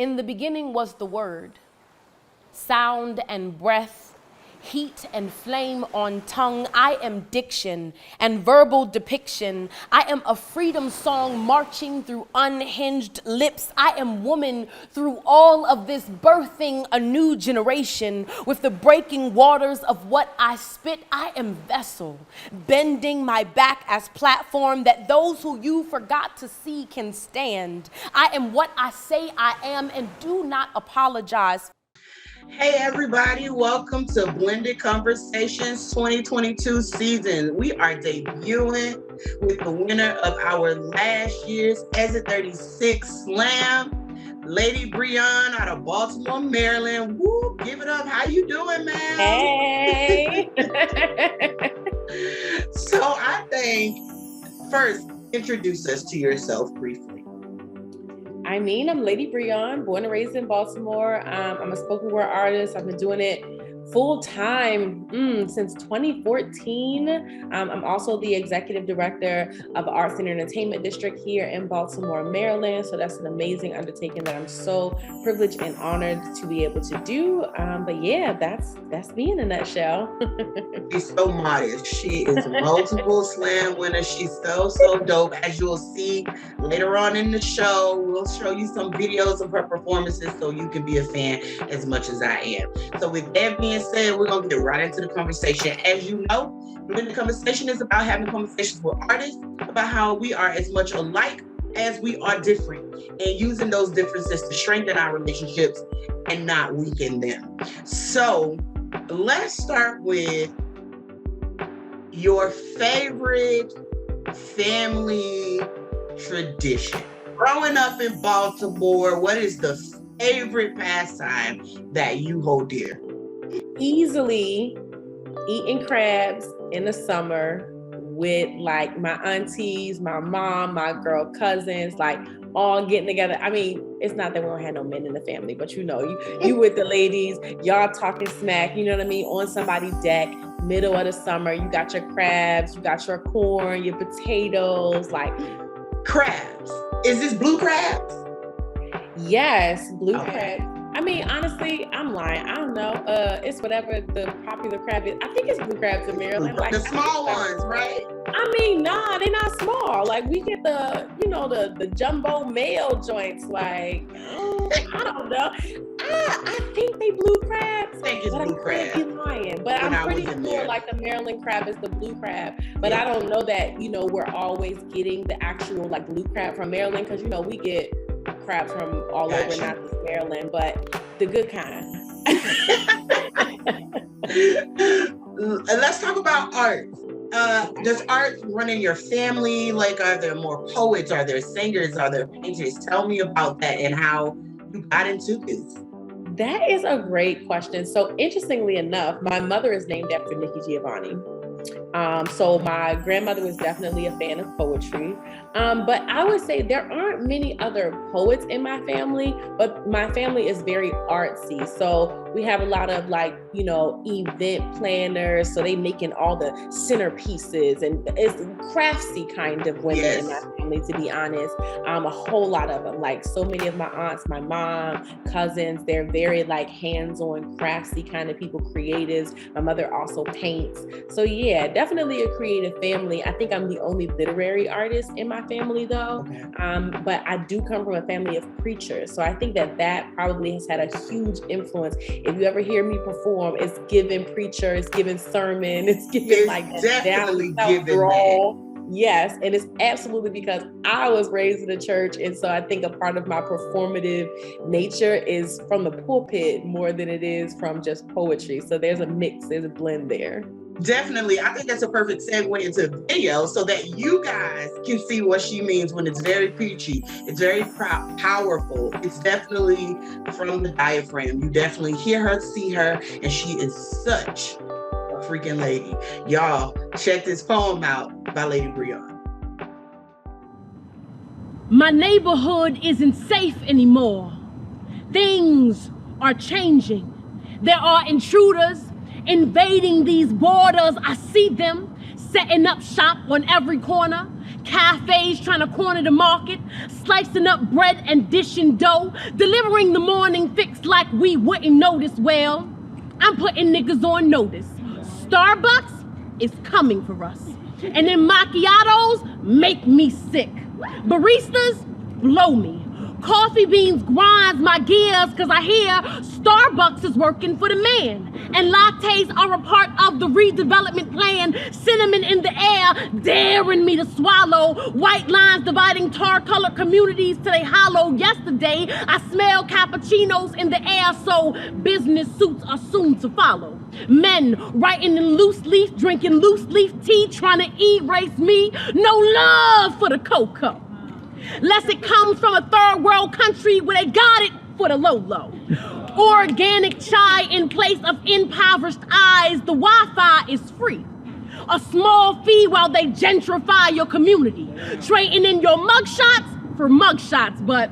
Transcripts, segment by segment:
In the beginning was the Word, sound and breath, heat and flame on tongue. I am diction and verbal depiction. I am a freedom song marching through unhinged lips. I am woman through all of this, birthing a new generation with the breaking waters of what I spit. I am vessel, bending my back as platform that those who you forgot to see can stand. I am what I say I am, and do not apologize. Hey everybody, welcome to Blended Conversations 2022 season. We are debuting with the winner of our last year's Exit 36 Slam, Lady Brion out of Baltimore, Maryland. Woo, give it up. How you doing, man? Hey. So I think first, introduce us to yourself briefly. I'm Lady Brion, born and raised in Baltimore. I'm a spoken word artist. I've been doing it full time since 2014. I'm also the executive director of the Arts and Entertainment District here in Baltimore, Maryland. So that's an amazing undertaking that I'm so privileged and honored to be able to do. But yeah, that's me in a nutshell. She's so modest. She is multiple slam winner. She's so dope. As you'll see later on in the show, we'll show you some videos of her performances so you can be a fan as much as I am. So with that being said, we're going to get right into the conversation. As you know, the conversation is about having conversations with artists about how we are as much alike as we are different, and using those differences to strengthen our relationships and not weaken them. So let's start with your favorite family tradition. Growing up in Baltimore, what is the favorite pastime that you hold dear? Easily eating crabs in the summer with like my aunties, my mom, my girl cousins, like all getting together. I mean, it's not that we don't have no men in the family, but you with the ladies, y'all talking smack, you know what I mean, on somebody's deck, middle of the summer, you got your crabs, you got your corn, your potatoes, like crabs. Is this blue crabs? Yes, blue crabs. I mean, honestly, I'm lying. I don't know. It's whatever the popular crab is. I think it's blue crabs in Maryland. Like the small ones, right? I mean, nah, they're not small. Like we get the jumbo male joints. Like I don't know. I think they blue crabs. I think it's blue crab. I could be lying, but I'm pretty sure like the Maryland crab is the blue crab. But I don't know that we're always getting the actual like blue crab from Maryland, because we get crabs from all over, not just Maryland, but the good kind. Let's talk about art. Does art run in your family? Like, are there more poets? Are there singers? Are there painters? Tell me about that and how you got into this. That is a great question. So interestingly enough, my mother is named after Nikki Giovanni. So my grandmother was definitely a fan of poetry. But I would say there aren't many other poets in my family, but my family is very artsy. So we have a lot of event planners. So they making all the centerpieces, and it's craftsy kind of women in my family, to be honest. A whole lot of them, like so many of my aunts, my mom, cousins, they're very hands-on craftsy kind of people, creatives. My mother also paints. So yeah, definitely a creative family. I think I'm the only literary artist in my family though. But I do come from a family of preachers. So I think that probably has had a huge influence. If you ever hear me perform, it's given preacher, it's given sermon, it's given definitely given that. Yes, and it's absolutely because I was raised in the church, and so I think a part of my performative nature is from the pulpit more than it is from just poetry. So there's a mix, there's a blend there. Definitely. I think that's a perfect segue into video so that you guys can see what she means when it's very preachy. It's very powerful. It's definitely from the diaphragm. You definitely hear her, see her, and she is such a freaking lady. Y'all, check this poem out by Lady Brion. My neighborhood isn't safe anymore. Things are changing. There are intruders invading these borders. I see them setting up shop on every corner, cafes trying to corner the market, slicing up bread and dishing dough, delivering the morning fix like we wouldn't notice. Well, I'm putting niggas on notice. Starbucks is coming for us. And then macchiatos make me sick. Baristas blow me. Coffee beans grinds my gears cause I hear Starbucks is working for the man. And lattes are a part of the redevelopment plan. Cinnamon in the air, daring me to swallow. White lines dividing tar-colored communities till they hollow. Yesterday, I smell cappuccinos in the air, so business suits are soon to follow. Men writing in loose leaf, drinking loose leaf tea, trying to erase me. No love for the cocoa. Lest it comes from a third world country where they got it for the low. Organic chai in place of impoverished eyes. The Wi-Fi is free. A small fee while they gentrify your community. Trading in your mugshots for mugshots, but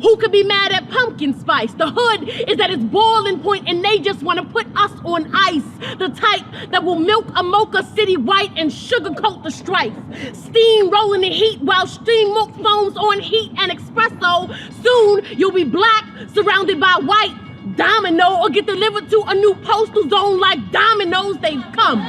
who could be mad at pumpkin spice? The hood is at its boiling point and they just want to put us on ice. The type that will milk a mocha city white and sugarcoat the strife. Steam rolling the heat while steam milk foams on heat and espresso. Soon you'll be black surrounded by white. Domino or get delivered to a new postal zone like dominoes. They've come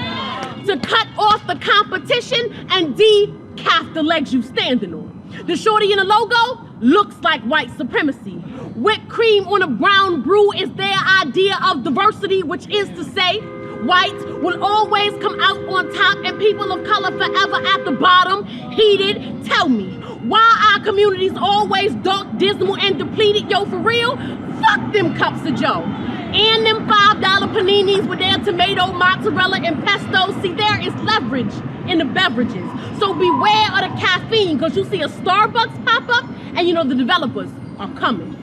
to cut off the competition and decaf the legs you standing on. The shorty in the logo looks like white supremacy. Whipped cream on a brown brew is their idea of diversity, which is to say, whites will always come out on top and people of color forever at the bottom. Heated, tell me, why our communities always dark, dismal, and depleted? Yo, for real, fuck them cups of joe. And them $5 paninis with their tomato, mozzarella, and pesto. See, there is leverage in the beverages. So beware of the caffeine, because you see a Starbucks pop up, and you know the developers are coming.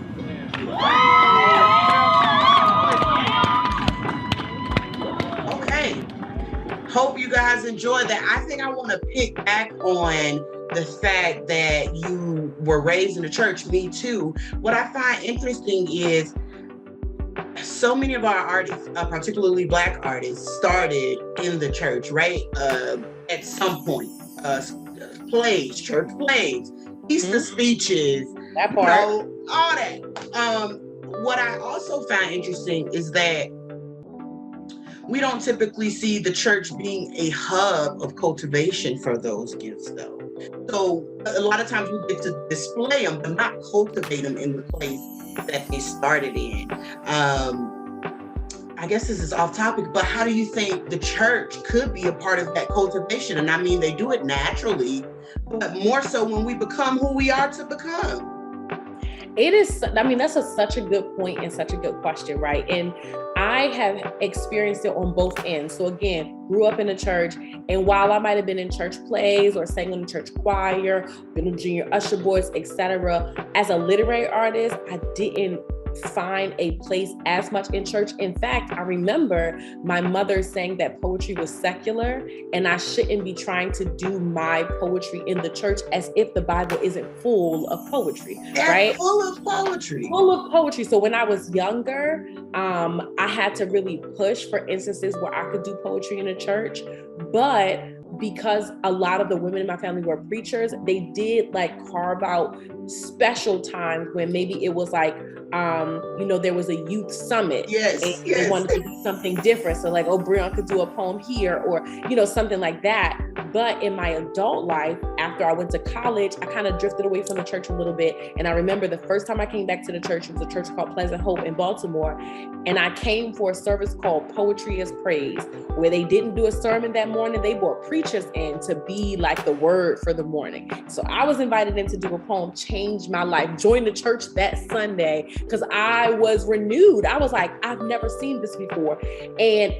Okay. Hope you guys enjoyed that. I think I want to pick back on the fact that you were raised in the church. Me too. What I find interesting is so many of our artists, particularly Black artists, started in the church, right? At some point, plays, church plays, Easter speeches, that part, all that. What I also find interesting is that we don't typically see the church being a hub of cultivation for those gifts, though. So a lot of times we get to display them, but not cultivate them in the place that they started in. I guess this is off topic, but how do you think the church could be a part of that cultivation? And I mean, they do it naturally, but more so when we become who we are to become. It is, I mean, that's such a good point and such a good question, right? And I have experienced it on both ends. So again, grew up in a church, and while I might have been in church plays or sang in the church choir, been in junior usher boys, etc., as a literary artist, I didn't find a place as much in church. In fact, I remember my mother saying that poetry was secular and I shouldn't be trying to do my poetry in the church, as if the Bible isn't full of poetry, right? Full of poetry. Full of poetry. So when I was younger, I had to really push for instances where I could do poetry in a church, but because a lot of the women in my family were preachers, they did like carve out special times when maybe it was like, there was a youth summit. Yes. They wanted to do something different. So like, Brion could do a poem here or, something like that. But in my adult life, after I went to college, I kind of drifted away from the church a little bit. And I remember the first time I came back to the church, it was a church called Pleasant Hope in Baltimore. And I came for a service called Poetry as Praise, where they didn't do a sermon that morning. They brought preachers in to be like the word for the morning. So I was invited in to do a poem, changed my life, joined the church that Sunday because I was renewed. I was like, I've never seen this before. And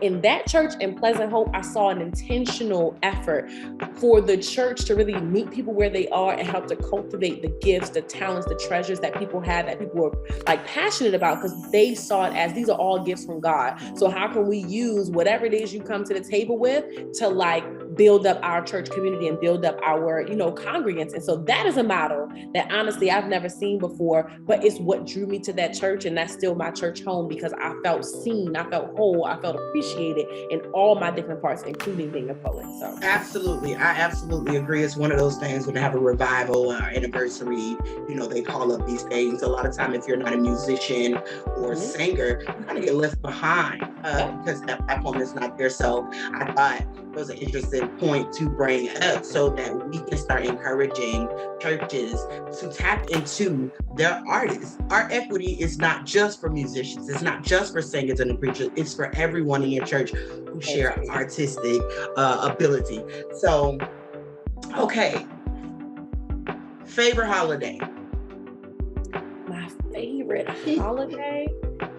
in that church in Pleasant Hope, I saw an intentional effort for the church to really meet people where they are and help to cultivate the gifts, the talents, the treasures that people have, that people were like passionate about, because they saw it as these are all gifts from God. So how can we use whatever it is you come to the table with to like build up our church community and build up our, congregants. And so that is a model that honestly I've never seen before, but it's what drew me to that church. And that's still my church home because I felt seen, I felt whole, I felt appreciated in all my different parts, including being a poet. So absolutely. I absolutely agree. It's one of those things when they have a revival or anniversary, they call up these things. A lot of time, if you're not a musician or a singer, you kind of get left behind because that platform is not there. So I thought it was an interesting point to bring up so that we can start encouraging churches to tap into their artists. Art equity is not just for musicians. It's not just for singers and preachers. It's for everyone in your church who share artistic ability. So, okay. Favorite holiday? My favorite holiday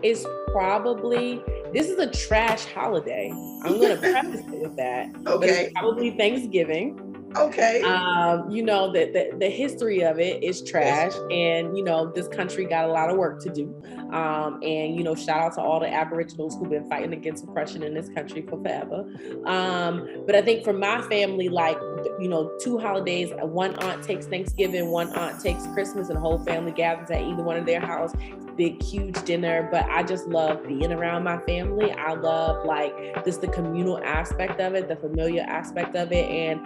is probably, this is a trash holiday. I'm going to preface it with that. Okay. But it's probably Thanksgiving. Okay. The history of it is trash, and this country got a lot of work to do. And shout out to all the Aboriginals who've been fighting against oppression in this country for forever. But I think for my family, two holidays, one aunt takes Thanksgiving, one aunt takes Christmas, and the whole family gathers at either one of their house. Big, huge dinner. But I just love being around my family. I love just the communal aspect of it, the familiar aspect of it. And,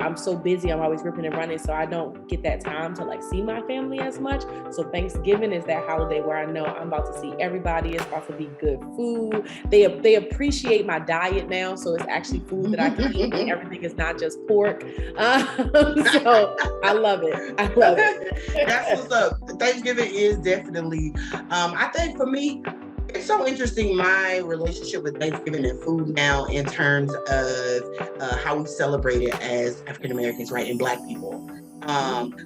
I'm so busy. I'm always ripping and running. So I don't get that time to see my family as much. So Thanksgiving is that holiday where I know I'm about to see everybody. It's about to be good food. They appreciate my diet now. So it's actually food that I can eat. And everything is not just pork. So I love it. I love it. That's what's up. Thanksgiving is definitely, I think for me, it's so interesting, my relationship with Thanksgiving and food now in terms of how we celebrate it as African Americans, right, and Black people.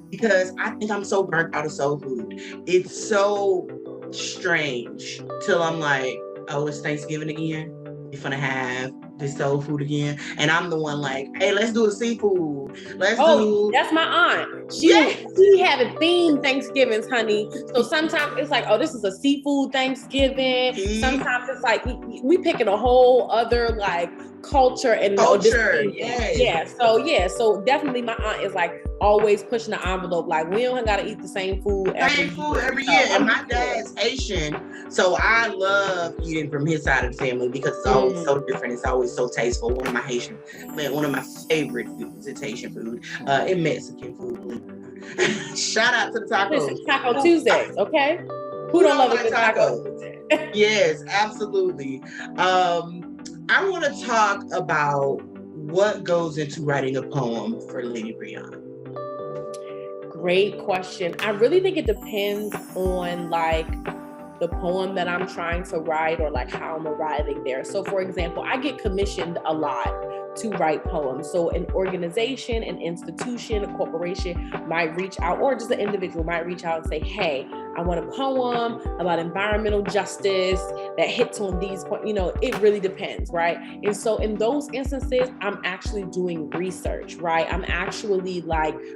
Because I think I'm so burnt out of soul food. It's so strange till I'm like, oh, it's Thanksgiving again. We're gonna have this soul food again. And I'm the one hey, let's do a seafood. That's my aunt. She having themed Thanksgivings, honey. So sometimes it's this is a seafood Thanksgiving. Sometimes it's we picking a whole other culture and So definitely my aunt is always pushing the envelope. We don't gotta eat the same food every year. And my dad's Haitian, so I love eating from his side of the family because it's always so different. It's always so tasteful. One of my favorite foods is Haitian food and Mexican food. Shout out to the tacos. Listen, Taco Tuesdays, okay? Who don't love a good taco? Yes, absolutely. I want to talk about what goes into writing a poem for Lady Brion. Great question. I really think it depends on the poem that I'm trying to write or how I'm arriving there. So for example, I get commissioned a lot to write poems. So an organization, an institution, a corporation might reach out, or just an individual might reach out and say, hey, I want a poem about environmental justice that hits on these points. It really depends, right? And so in those instances, I'm actually doing research, right? I'm actually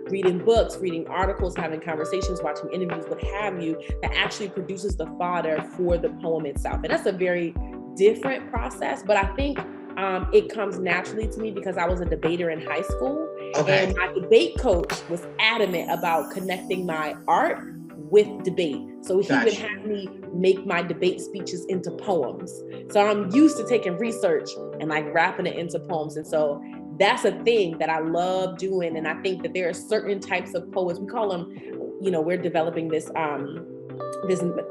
reading books, reading articles, having conversations, watching interviews, what have you, that actually produces the fodder for the poem itself. And that's a very different process, but I think it comes naturally to me because I was a debater in high school. Okay. And my debate coach was adamant about connecting my art with debate. So he would have me make my debate speeches into poems. So I'm used to taking research and wrapping it into poems. And so that's a thing that I love doing. And I think that there are certain types of poets, we call them, we're developing this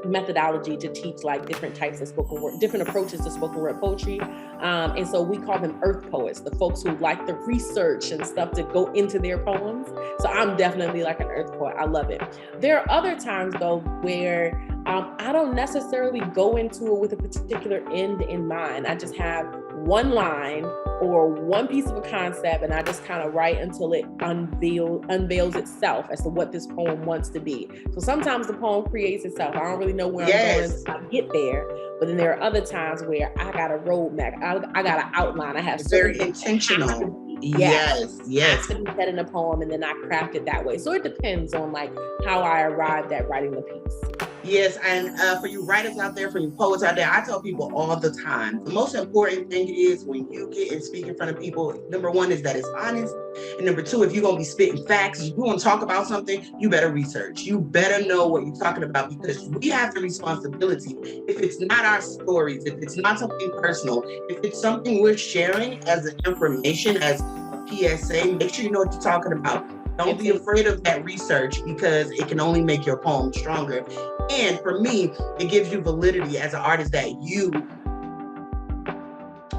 methodology to teach different types of spoken word, different approaches to spoken word poetry. And so we call them earth poets, the folks who like the research and stuff to go into their poems. So I'm definitely an earth poet. I love it. There are other times though where I don't necessarily go into it with a particular end in mind. I just have one line or one piece of a concept, and I just kind of write until it unveils itself as to what this poem wants to be. So sometimes the poem creates itself. I don't really know where I'm going to get there, but then there are other times where I got a roadmap. I got an outline. I have very intentional. Yes. Has to be said in a poem, and then I craft it that way. So it depends on how I arrived at writing the piece. Yes, and for you writers out there, for you poets out there, I tell people all the time, the most important thing is when you get and speak in front of people, number one is that it's honest. And number two, if you're going to be spitting facts, if you want to talk about something, you better research. You better know what you're talking about, because we have the responsibility. If it's not our stories, if it's not something personal, if it's something we're sharing as an information, as a PSA, make sure you know what you're talking about. Don't be afraid of that research, because it can only make your poem stronger. And for me, it gives you validity as an artist that you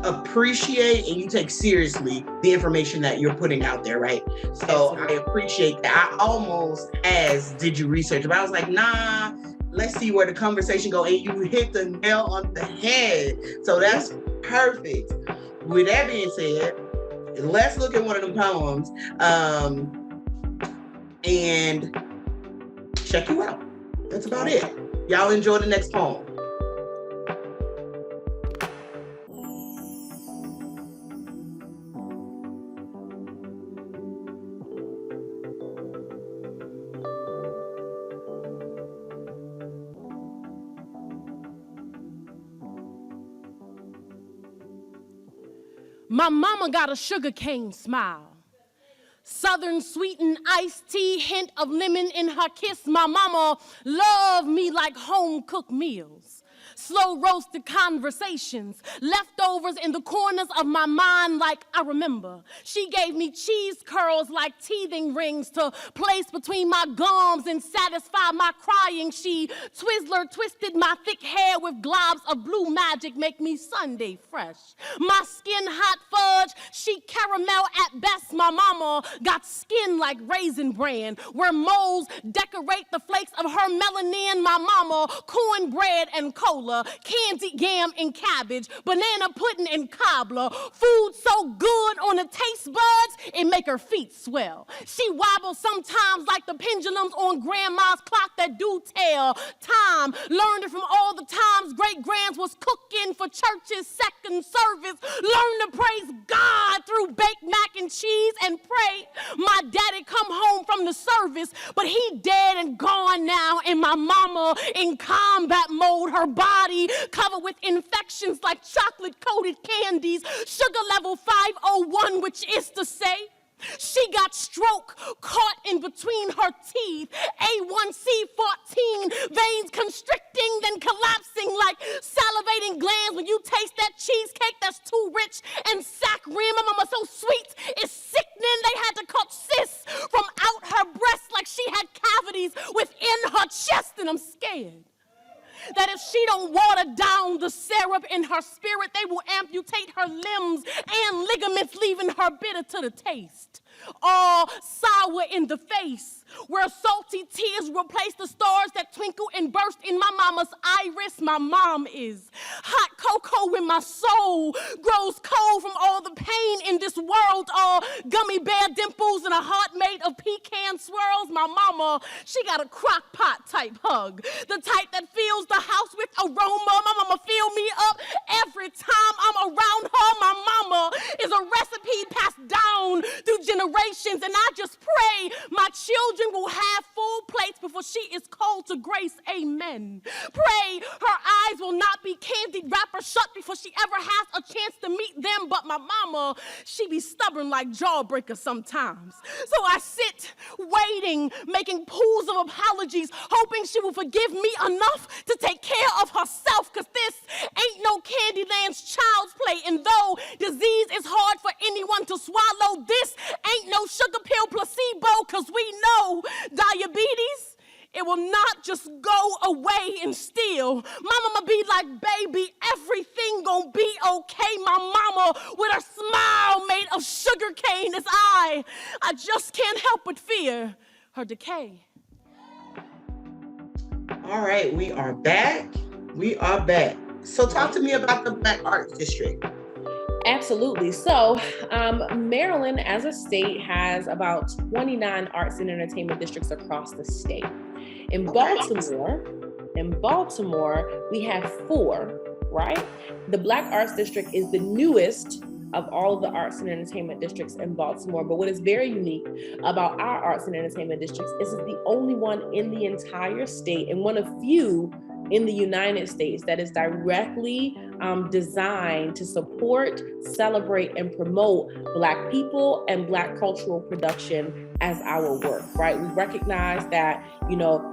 appreciate and you take seriously the information that you're putting out there, right? So I appreciate that. I almost asked, did you research? But I was like, nah, let's see where the conversation go. And you hit the nail on the head. So that's perfect. With that being said, let's look at one of them poems and check you out. That's about it. Y'all enjoy the next poem. My mama got a sugarcane smile. Southern sweetened iced tea, hint of lemon in her kiss. My mama loved me like home-cooked meals. Slow roasted conversations, leftovers in the corners of my mind like I remember. She gave me cheese curls like teething rings to place between my gums and satisfy my crying. She Twizzler twisted my thick hair with globs of blue magic, make me Sunday fresh. My skin hot fudge, she caramel at best. My mama got skin like Raisin Bran, where moles decorate the flakes of her melanin. My mama cornbread and cola, candy yam and cabbage, banana pudding and cobbler. Food so good on the taste buds, it make her feet swell. She wobbles sometimes like the pendulums on grandma's clock that do tell time. Learned it from all the times great-grands was cooking for church's second service. Learn to praise God through baked mac and cheese and pray. My daddy come home from the service, but he dead and gone now, and my mama in combat mode, her body covered with infections like chocolate-coated candies, sugar level 501, which is to say, she got stroke caught in between her teeth, A1C14, veins constricting, then collapsing like salivating glands when you taste that cheesecake that's too rich and saccharine. My mama so sweet, it's sickening. They had to cut cysts from out her breast like she had cavities within her chest, and I'm scared that if she don't water down the syrup in her spirit, they will amputate her limbs and ligaments, leaving her bitter to the taste. All sour in the face, where salty tears replace the stars that twinkle and burst in my mama's iris. My mom is hot cocoa when my soul grows cold from all the pain in this world. All gummy bear dimples and a heart made of pecan swirls. My mama, she got a crock pot type hug, the type that fills the house with aroma. My mama fill me up every time I'm around her. My mama is a recipe passed down through generations, and I just pray my children will have full plates before she is called to grace. Amen. Pray her eyes will not be candied wrapper shut before she ever has a chance to meet them. But my mama, she be stubborn like Jawbreaker sometimes. So I sit waiting, making pools of apologies, hoping she will forgive me enough to take care of herself, because this ain't no Candyland's child's play. And though disease is hard for anyone to swallow, this ain't no sugar pill placebo, because we know diabetes, it will not just go away and still. My mama be like, baby, everything gonna be okay. My mama with her smile made of sugar cane is I just can't help but fear her decay. All right, we are back. So talk to me about the Black Arts District. Absolutely. So Maryland as a state has about 29 arts and entertainment districts across the state. In Baltimore, we have 4, right? The Black Arts District is the newest of all of the arts and entertainment districts in Baltimore. But what is very unique about our arts and entertainment districts is it's the only one in the entire state and one of few in the United States that is directly designed to support, celebrate, and promote Black people and Black cultural production as our work, right? We recognize that,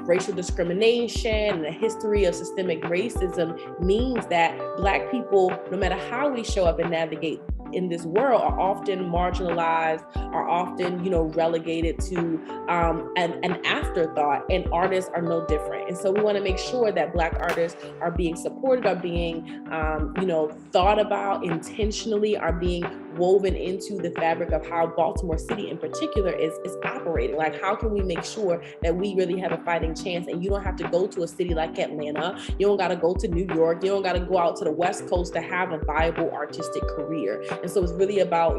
racial discrimination and the history of systemic racism means that Black people, no matter how we show up and navigate in this world, are often marginalized, are often, relegated to an afterthought, and artists are no different. And so we want to make sure that Black artists are being supported, are being, thought about intentionally, are being woven into the fabric of how Baltimore City in particular is operating. Like, how can we make sure that we really have a fighting chance? And you don't have to go to a city like Atlanta. You don't got to go to New York. You don't got to go out to the West Coast to have a viable artistic career. And so it's really about,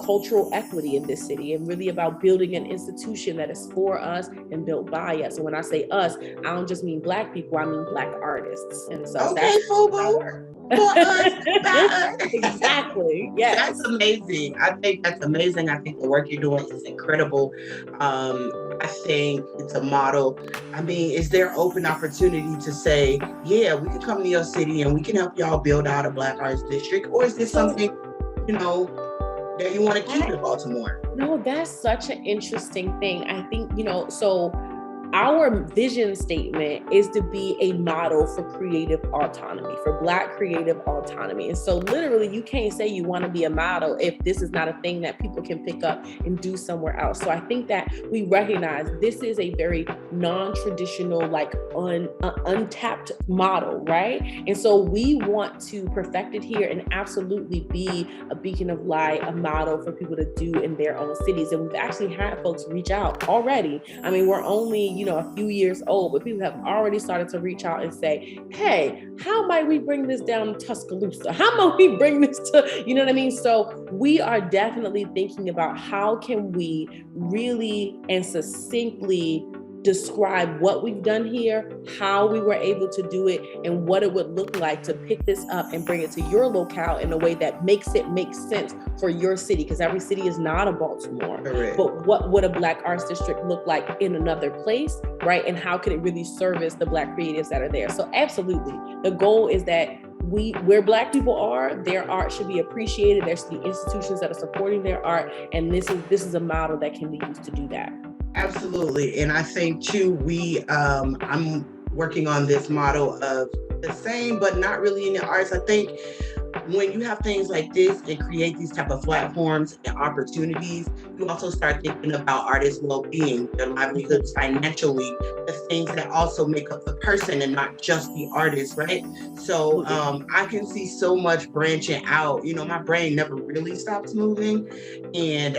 cultural equity in this city, and really about building an institution that is for us and built by us. And when I say us, I don't just mean Black people, I mean Black artists. And so that's our work. For us. Exactly. Yes. That's amazing. I think that's amazing. I think the work you're doing is incredible. I think it's a model. I mean, is there open opportunity to say, yeah, we can come to your city and we can help y'all build out a Black arts district? Or is this something, that you want to keep in Baltimore? No, that's such an interesting thing. I think, so our vision statement is to be a model for creative autonomy, for Black creative autonomy. And so literally you can't say you want to be a model if this is not a thing that people can pick up and do somewhere else. So I think that we recognize this is a very non-traditional, like untapped model, right? And so we want to perfect it here and absolutely be a beacon of light, a model for people to do in their own cities. And we've actually had folks reach out already. I mean, we're only, a few years old, but people have already started to reach out and say, hey, how might we bring this down to Tuscaloosa? How might we bring this to, you know what I mean? So we are definitely thinking about how can we really and succinctly describe what we've done here, how we were able to do it, and what it would look like to pick this up and bring it to your locale in a way that makes it make sense for your city, because every city is not a Baltimore. Correct. But what would a Black arts district look like in another place, right? And how can it really service the Black creatives that are there? So absolutely, the goal is that where Black people are, their art should be appreciated. There's the institutions that are supporting their art, and this is a model that can be used to do that. Absolutely. And I think too, I'm working on this model of the same, but not really in the arts. I think when you have things like this and create these type of platforms and opportunities, you also start thinking about artists' well-being, their livelihoods financially, the things that also make up the person and not just the artist, right? So I can see so much branching out. My brain never really stops moving. And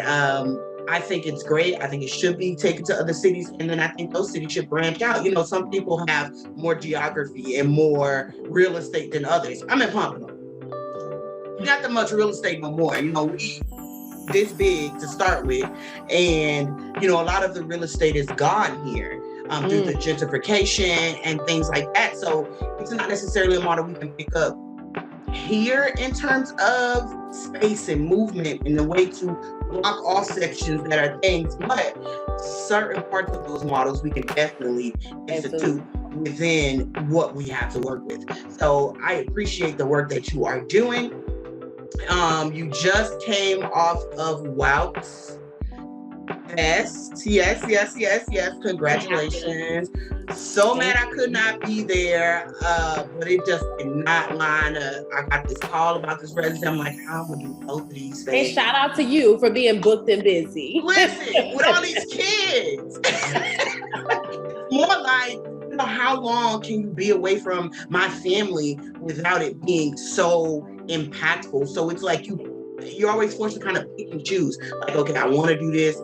I think it's great. I think it should be taken to other cities. And then I think those cities should branch out. Some people have more geography and more real estate than others. I'm in Pompano. Not that much real estate no more. We this big to start with. And, a lot of the real estate is gone here through the gentrification and things like that. So it's not necessarily a model we can pick up here in terms of space and movement and the way to block off sections that are things, but certain parts of those models we can definitely institute within what we have to work with. So I appreciate the work that you are doing. You just came off of Wouts Fest. Yes. Congratulations. So mad I could not be there, but it just did not line up. I got this call about this residency. I'm like, how would you both of these things? And shout out to you for being booked and busy. Listen, with all these kids. More like, how long can you be away from my family without it being so impactful? So it's like you're always forced to kind of pick and choose. Like, okay, I want to do this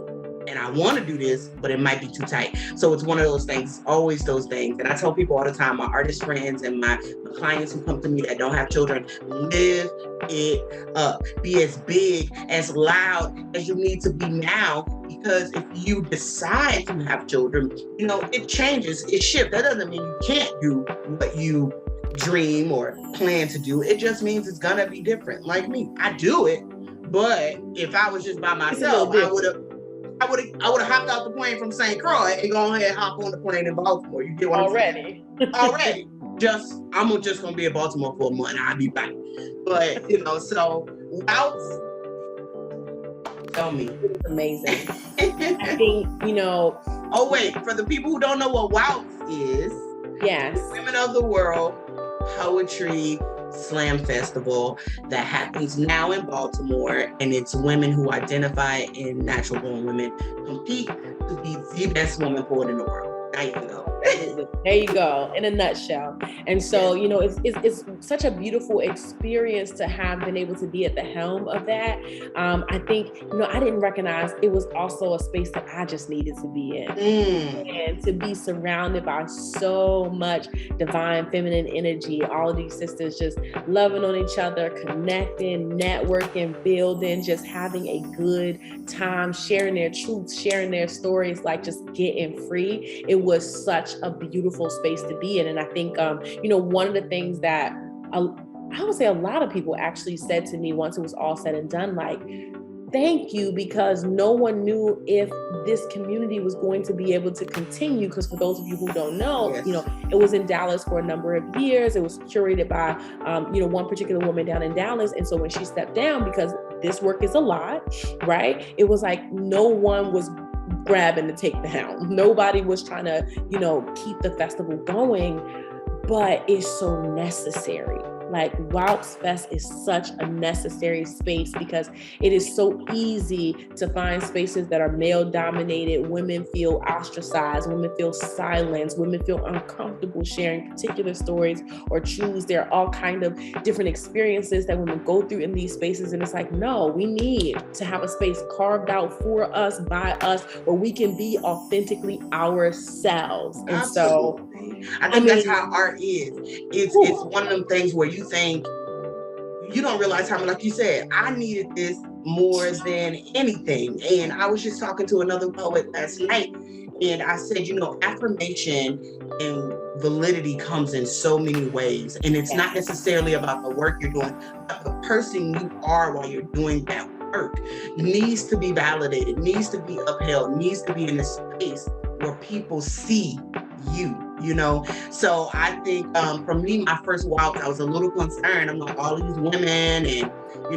and I want to do this, but it might be too tight. So it's one of those things, always those things. And I tell people all the time, my artist friends and my clients who come to me that don't have children, live it up. Be as big, as loud as you need to be now. Because if you decide to have children, it changes, it shifts. That doesn't mean you can't do what you dream or plan to do. It just means it's gonna be different. Like me, I do it, but if I was just by myself, I would have hopped out the plane from St. Croix and go ahead and hop on the plane in Baltimore. You get what I'm saying? Already. I'm just gonna be in Baltimore for a month. I'll be back. But so Woutz, tell me. It's amazing. I think, Oh wait, for the people who don't know what Woutz is, yes, Women of the World Poetry Slam Festival that happens now in Baltimore, and it's women who identify in natural born women compete to be the best woman poet in the world. There you go. There you go, in a nutshell. And so, it's such a beautiful experience to have been able to be at the helm of that. I think, I didn't recognize it was also a space that I just needed to be in. And to be surrounded by so much divine feminine energy, all of these sisters just loving on each other, connecting, networking, building, just having a good time, sharing their truths, sharing their stories, like just getting free. It was such a beautiful space to be in. And I think, one of the things that I would say a lot of people actually said to me once it was all said and done, like, thank you, because no one knew if this community was going to be able to continue. Because for those of you who don't know, it was in Dallas for a number of years. It was curated by, one particular woman down in Dallas. And so when she stepped down, because this work is a lot, right? It was like no one was grabbing to take the helm. Nobody was trying to, keep the festival going, but it's so necessary. Like Woutz Fest is such a necessary space because it is so easy to find spaces that are male dominated. Women feel ostracized, women feel silenced, women feel uncomfortable sharing particular stories or choose. There are all kind of different experiences that women go through in these spaces. And it's like, no, we need to have a space carved out for us, by us, where we can be authentically ourselves. And Absolutely. I think that's how art is. It's one of them things where you think, you don't realize how much, like you said, I needed this more than anything. And I was just talking to another poet last night, and I said, affirmation and validity comes in so many ways. And it's not necessarily about the work you're doing, but the person you are while you're doing that work needs to be validated, needs to be upheld, needs to be in a space where people see you. So I think for me, my first walk, I was a little concerned. I'm like, all these women, and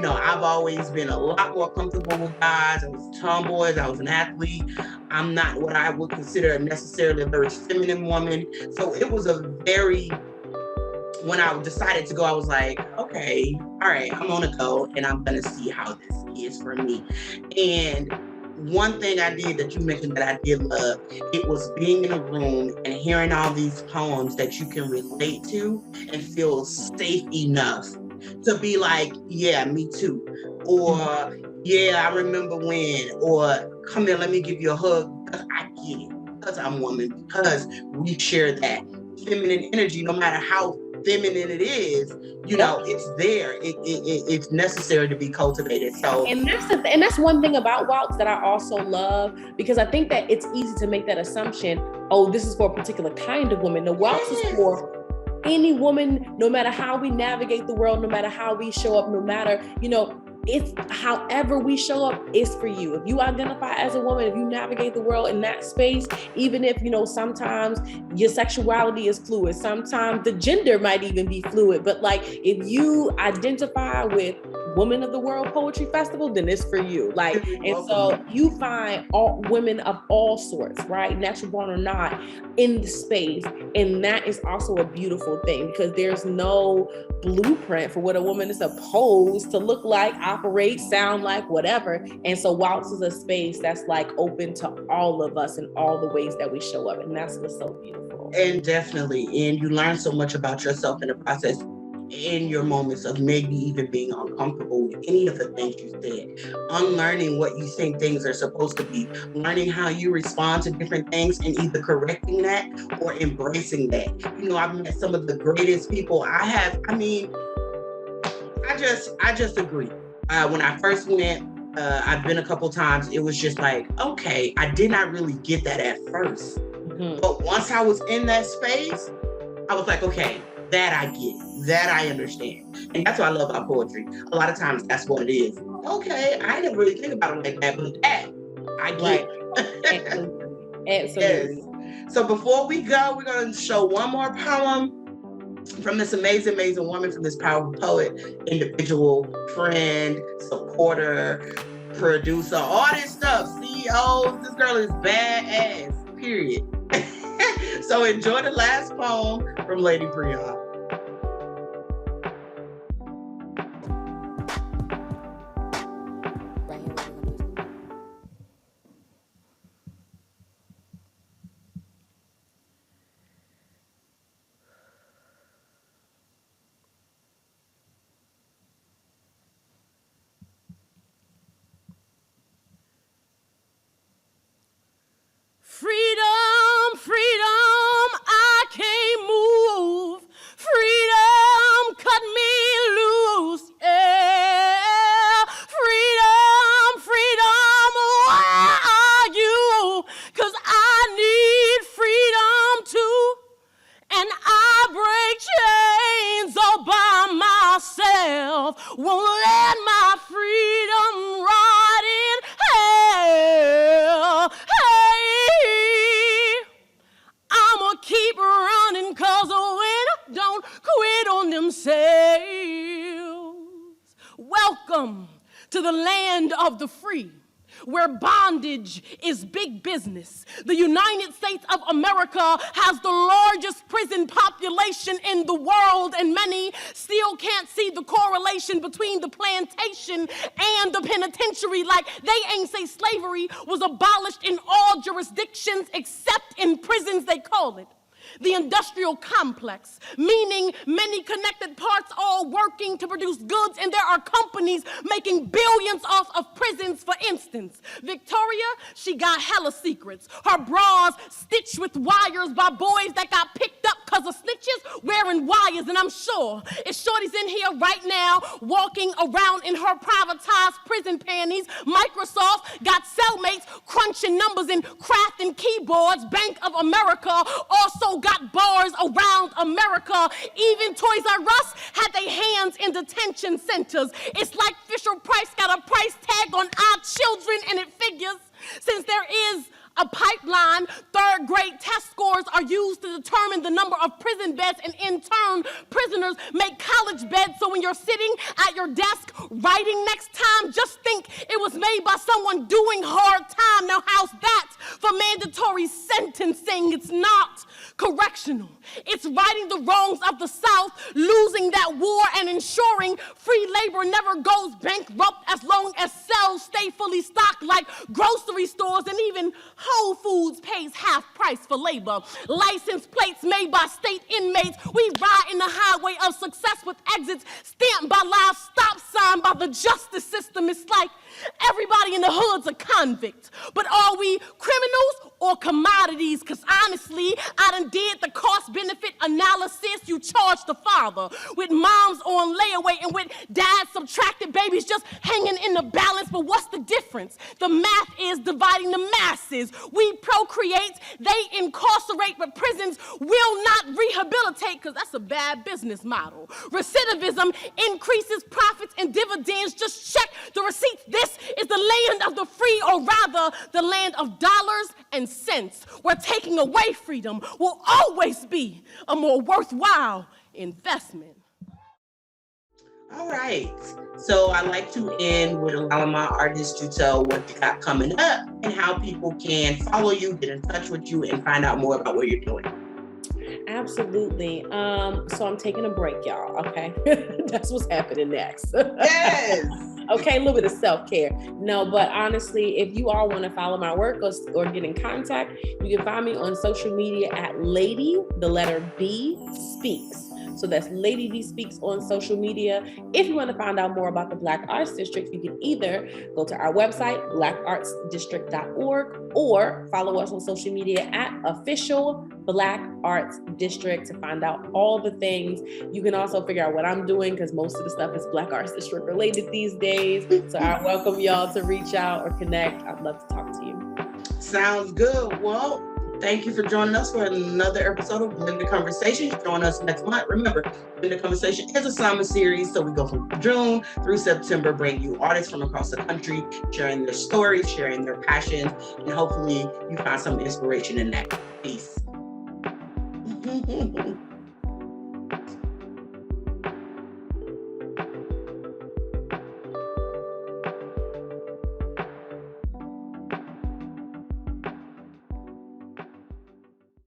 I've always been a lot more comfortable with guys. I was tomboys, I was an athlete. I'm not what I would consider necessarily a very feminine woman. So it was when I decided to go, I was like, okay, all right, I'm gonna go and I'm gonna see how this is for me. And one thing I did that you mentioned that I did love, it was being in a room and hearing all these poems that you can relate to and feel safe enough to be like, yeah, me too. Or, yeah, I remember when, or come here, let me give you a hug, because I get it, because I'm woman, because we share that feminine energy, no matter how feminine it is, it's there. It's necessary to be cultivated. So, and that's one thing about Woutz that I also love, because I think that it's easy to make that assumption. Oh, this is for a particular kind of woman. The Woutz is for any woman, no matter how we navigate the world, no matter how we show up, no matter it's however we show up is for you. If you identify as a woman, if you navigate the world in that space, even if, sometimes your sexuality is fluid, sometimes the gender might even be fluid, but like if you identify with Women of the World Poetry Festival, then it's for you. Like, and so you find all women of all sorts, right? Natural born or not, in the space. And that is also a beautiful thing, because there's no blueprint for what a woman is supposed to look like, operate, sound like, whatever. And so Woutz is a space that's like open to all of us in all the ways that we show up. And that's what's so beautiful. And definitely. And you learn so much about yourself in the process, in your moments of maybe even being uncomfortable with any of the things you said, unlearning what you think things are supposed to be, learning how you respond to different things and either correcting that or embracing that. I've met some of the greatest people I have. I just agree. When I first went, I've been a couple times, it was just like, okay, I did not really get that at first. But once I was in that space, I was like, okay, That I get, that I understand. And that's what I love about poetry. A lot of times that's what it is. Okay, I didn't really think about it like that, but that I get. Absolutely. Yes. So before we go, we're going to show one more poem from this amazing, amazing woman, from this powerful poet, individual, friend, supporter, producer, all this stuff, CEOs. This girl is badass, period. So enjoy the last poem from Lady Brion. Freedom, freedom, I can't move. Freedom, cut me loose. Yeah. Freedom, freedom, where are you? 'Cause I need freedom too. And I break chains all by myself. Won't let my freedom rot in hell. Hey, I'ma keep running, 'cause winners don't quit on themselves. Welcome to the land of the free, where bondage is big business. The United States of America has the largest prison population in the world, and many still can't see the correlation between the plantation and the penitentiary. Like they ain't say slavery was abolished in all jurisdictions except in prisons, they call it the industrial complex, meaning many connected parts all working to produce goods, and there are companies making billions off of prisons. For instance, Victoria, she got hella secrets. Her bras stitched with wires by boys that got picked up because of snitches wearing wires, and I'm sure if Shorty's in here right now walking around in her privatized prison panties. Microsoft got cellmates crunching numbers and crafting keyboards. Bank of America also got bars around America. Even Toys R Us had their hands in detention centers. It's like Fisher Price got a price tag on our children, and it figures since there is a pipeline, third grade test scores are used to determine the number of prison beds, and in turn, prisoners make college beds. So when you're sitting at your desk writing next time, just think it was made by someone doing hard time. Now, how's that for mandatory sentencing? It's not correctional. It's righting the wrongs of the South, losing that war, and ensuring free labor never goes bankrupt as long as cells stay fully stocked like grocery stores, and even Whole Foods pays half price for labor. License plates made by state inmates. We ride in the highway of success with exits stamped by live stop sign by the justice system. It's like everybody in the hood's a convict. But are we criminals or commodities? Because honestly, I done did the cost-benefit analysis. You charge the father with moms on layaway and with dads subtracted babies just hanging in the balance. But what's the difference? The math is dividing the masses. We procreate, they incarcerate, but prisons will not rehabilitate because that's a bad business model. Recidivism increases profits and dividends. Just check the receipts. This is the land of the free, or rather the land of dollars and cents, where taking away freedom will always be a more worthwhile investment. All right. So I like to end with allowing my artists to tell what you got coming up and how people can follow you, get in touch with you, and find out more about what you're doing. Absolutely. So I'm taking a break, y'all. Okay. That's what's happening next. Yes. Okay, a little bit of self-care. No, but honestly, if you all want to follow my work or get in contact, you can find me on social media at Lady, the letter B, Speaks. So that's Lady B Speaks on social media. If you want to find out more about the Black Arts District, you can either go to our website, blackartsdistrict.org, or follow us on social media at Official Black Arts District to find out all the things. You can also figure out what I'm doing because most of the stuff is Black Arts District related these days. So I welcome y'all to reach out or connect. I'd love to talk to you. Sounds good. Well, Thank you for joining us for another episode of Limited Conversations. Join us next month. Remember, Limited Conversation is a summer series, so we go from June through September, bring you artists from across the country, sharing their stories, sharing their passions, and hopefully you find some inspiration in that. Peace.